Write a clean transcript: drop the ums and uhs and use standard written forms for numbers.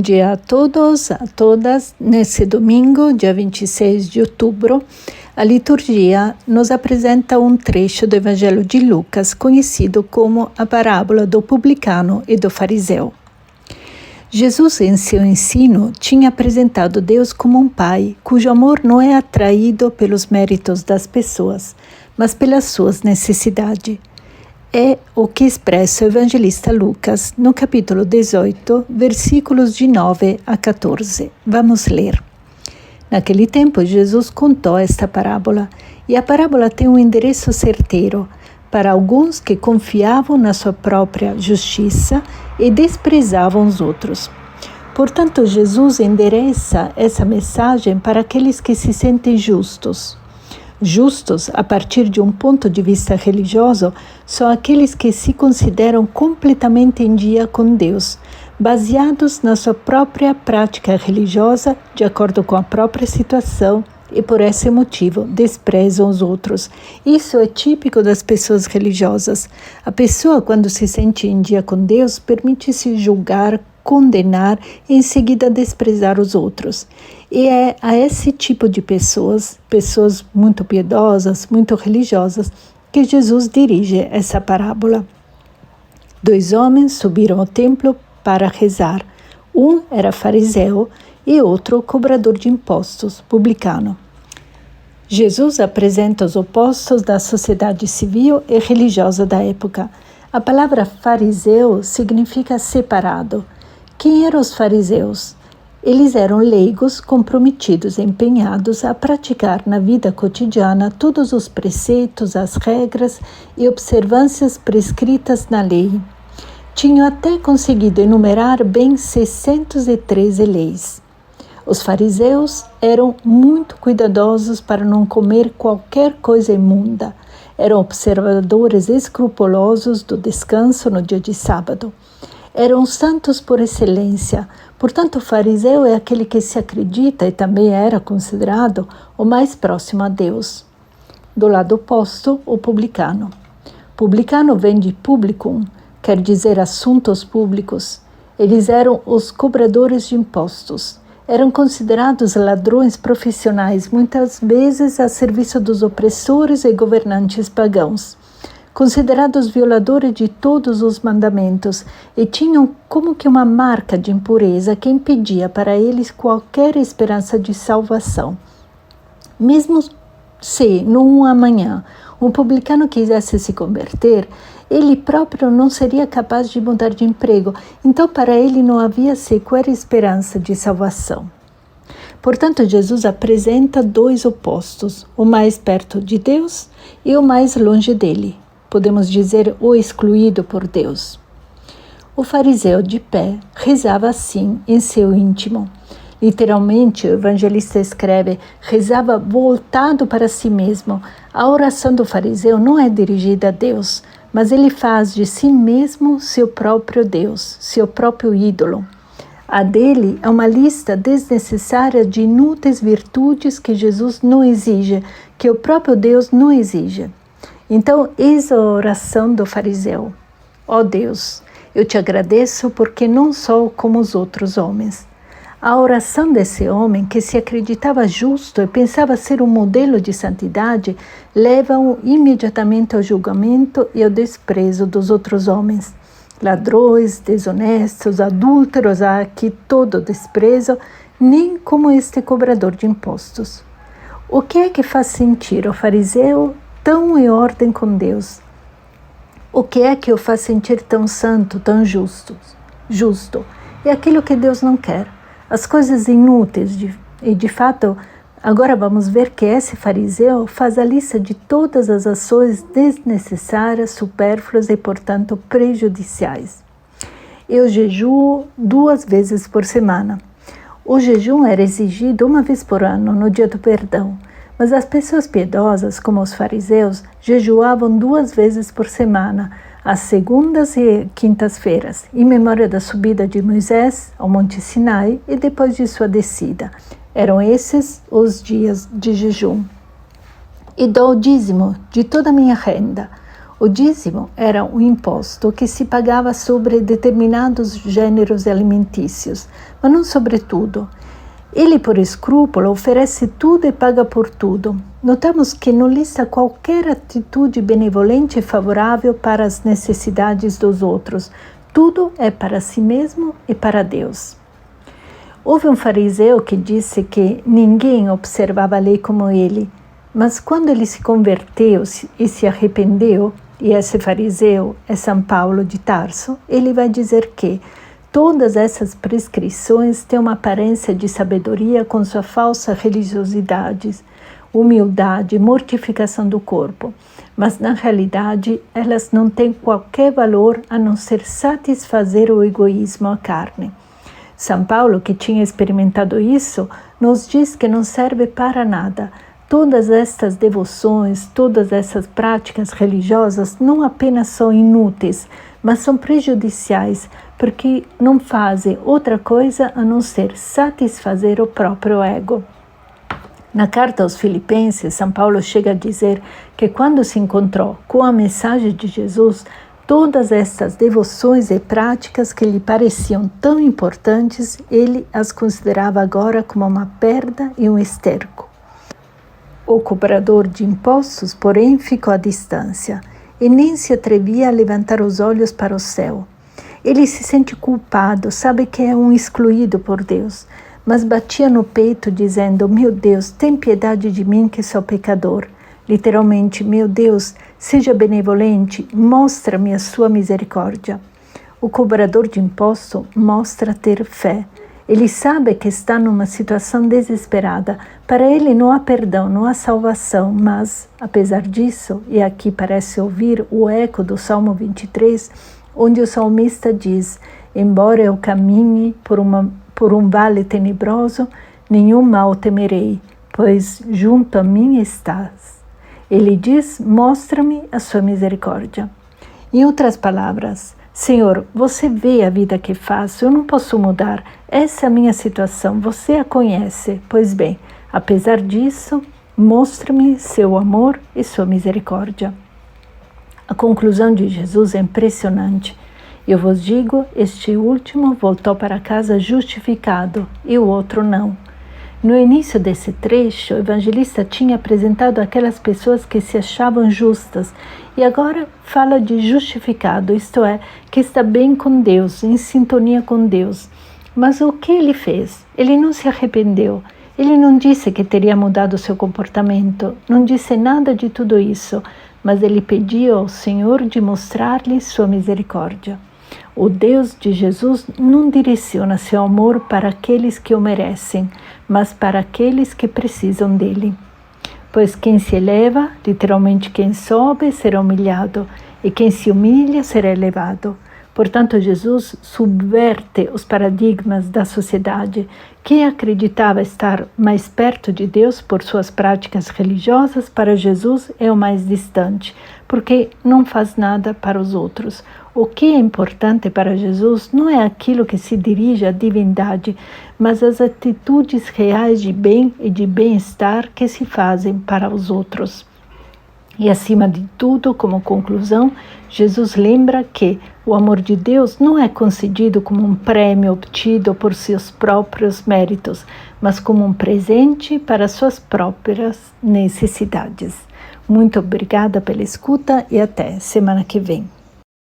dia a todos, a todas. Nesse domingo, dia 26 de outubro, a liturgia nos apresenta um trecho do Evangelho de Lucas, conhecido como a parábola do publicano e do fariseu. Jesus, em seu ensino, tinha apresentado Deus como um pai cujo amor não é atraído pelos méritos das pessoas, mas pelas suas necessidades. É o que expressa o evangelista Lucas no capítulo 18, versículos de 9 a 14. Vamos ler. Naquele tempo, Jesus contou esta parábola, e a parábola tem um endereço certeiro para alguns que confiavam na sua própria justiça e desprezavam os outros. Portanto, Jesus endereça essa mensagem para aqueles que se sentem justos. Justos, a partir de um ponto de vista religioso, são aqueles que se consideram completamente em dia com Deus, baseados na sua própria prática religiosa, de acordo com a própria situação, e por esse motivo desprezam os outros. Isso é típico das pessoas religiosas. A pessoa, quando se sente em dia com Deus, permite-se julgar, condenar e em seguida desprezar os outros. E é a esse tipo de pessoas muito piedosas, muito religiosas, que Jesus dirige essa parábola. 2 homens subiram ao templo para rezar. Um era fariseu e outro cobrador de impostos, publicano. Jesus apresenta os opostos da sociedade civil e religiosa da época. A palavra fariseu significa separado. Quem eram os fariseus? Eles eram leigos comprometidos, empenhados a praticar na vida cotidiana todos os preceitos, as regras e observâncias prescritas na lei. Tinham até conseguido enumerar bem 613 leis. Os fariseus eram muito cuidadosos para não comer qualquer coisa imunda. Eram observadores escrupulosos do descanso no dia de sábado. Eram santos por excelência. Portanto, o fariseu é aquele que se acredita e também era considerado o mais próximo a Deus. Do lado oposto, o publicano. Publicano vem de publicum, quer dizer assuntos públicos. Eles eram os cobradores de impostos. Eram considerados ladrões profissionais, muitas vezes a serviço dos opressores e governantes pagãos. Considerados violadores de todos os mandamentos, e tinham como que uma marca de impureza que impedia para eles qualquer esperança de salvação. Mesmo se, num amanhã, um publicano quisesse se converter, ele próprio não seria capaz de mudar de emprego, então para ele não havia sequer esperança de salvação. Portanto, Jesus apresenta 2 opostos, o mais perto de Deus e o mais longe dele. Podemos dizer o excluído por Deus. O fariseu de pé rezava assim em seu íntimo. Literalmente, o evangelista escreve, rezava voltado para si mesmo. A oração do fariseu não é dirigida a Deus, mas ele faz de si mesmo seu próprio Deus, seu próprio ídolo. A dele é uma lista desnecessária de inúteis virtudes que Jesus não exige, que o próprio Deus não exige. Então, eis a oração do fariseu. Ó Deus, eu te agradeço porque não sou como os outros homens. A oração desse homem, que se acreditava justo e pensava ser um modelo de santidade, leva-o imediatamente ao julgamento e ao desprezo dos outros homens. Ladrões, desonestos, adúlteros, há aqui todo desprezo, nem como este cobrador de impostos. O que é que faz sentir o fariseu tão em ordem com Deus? O que é que o faz sentir tão santo, tão justo? É aquilo que Deus não quer. As coisas inúteis, e de fato, agora vamos ver que esse fariseu faz a lista de todas as ações desnecessárias, supérfluas e, portanto, prejudiciais. Eu jejuo 2 vezes por semana. O jejum era exigido 1 vez por ano, no dia do perdão, mas as pessoas piedosas, como os fariseus, jejuavam 2 vezes por semana, às segundas e quintas-feiras, em memória da subida de Moisés ao Monte Sinai e depois de sua descida. Eram esses os dias de jejum. E dou o dízimo de toda a minha renda. O dízimo era um imposto que se pagava sobre determinados gêneros alimentícios, mas não sobre tudo. Ele, por escrúpulo, oferece tudo e paga por tudo. Notamos que não lista qualquer atitude benevolente e favorável para as necessidades dos outros. Tudo é para si mesmo e para Deus. Houve um fariseu que disse que ninguém observava a lei como ele, mas quando ele se converteu e se arrependeu, e esse fariseu é São Paulo de Tarso, ele vai dizer que todas essas prescrições têm uma aparência de sabedoria com sua falsa religiosidade, humildade, mortificação do corpo, mas na realidade elas não têm qualquer valor a não ser satisfazer o egoísmo à carne. São Paulo, que tinha experimentado isso, nos diz que não serve para nada. Todas estas devoções, todas essas práticas religiosas não apenas são inúteis, mas são prejudiciais, porque não fazem outra coisa a não ser satisfazer o próprio ego. Na carta aos Filipenses, São Paulo chega a dizer que quando se encontrou com a mensagem de Jesus, todas estas devoções e práticas que lhe pareciam tão importantes, ele as considerava agora como uma perda e um esterco. O cobrador de impostos, porém, ficou à distância e nem se atrevia a levantar os olhos para o céu. Ele se sente culpado, sabe que é um excluído por Deus, mas batia no peito dizendo: meu Deus, tem piedade de mim que sou pecador. Literalmente, meu Deus, seja benevolente, mostra-me a sua misericórdia. O cobrador de imposto mostra ter fé. Ele sabe que está numa situação desesperada. Para ele não há perdão, não há salvação, mas, apesar disso, e aqui parece ouvir o eco do Salmo 23, onde o salmista diz: embora eu caminhe por um vale tenebroso, nenhum mal temerei, pois junto a mim estás. Ele diz: mostra-me a sua misericórdia. Em outras palavras, Senhor, você vê a vida que faço, eu não posso mudar. Essa é a minha situação, você a conhece. Pois bem, apesar disso, mostra-me seu amor e sua misericórdia. A conclusão de Jesus é impressionante. Eu vos digo, este último voltou para casa justificado e o outro não. No início desse trecho, o evangelista tinha apresentado aquelas pessoas que se achavam justas e agora fala de justificado, isto é, que está bem com Deus, em sintonia com Deus. Mas o que ele fez? Ele não se arrependeu. Ele não disse que teria mudado seu comportamento, não disse nada de tudo isso, mas ele pediu ao Senhor de mostrar-lhe sua misericórdia. O Deus de Jesus não direciona seu amor para aqueles que o merecem, mas para aqueles que precisam dele. Pois quem se eleva, literalmente quem sobe, será humilhado, e quem se humilha será elevado. Portanto, Jesus subverte os paradigmas da sociedade. Quem acreditava estar mais perto de Deus por suas práticas religiosas, para Jesus é o mais distante, porque não faz nada para os outros. O que é importante para Jesus não é aquilo que se dirige à divindade, mas as atitudes reais de bem e de bem-estar que se fazem para os outros. E, acima de tudo, como conclusão, Jesus lembra que o amor de Deus não é concedido como um prêmio obtido por seus próprios méritos, mas como um presente para suas próprias necessidades. Muito obrigada pela escuta e até semana que vem.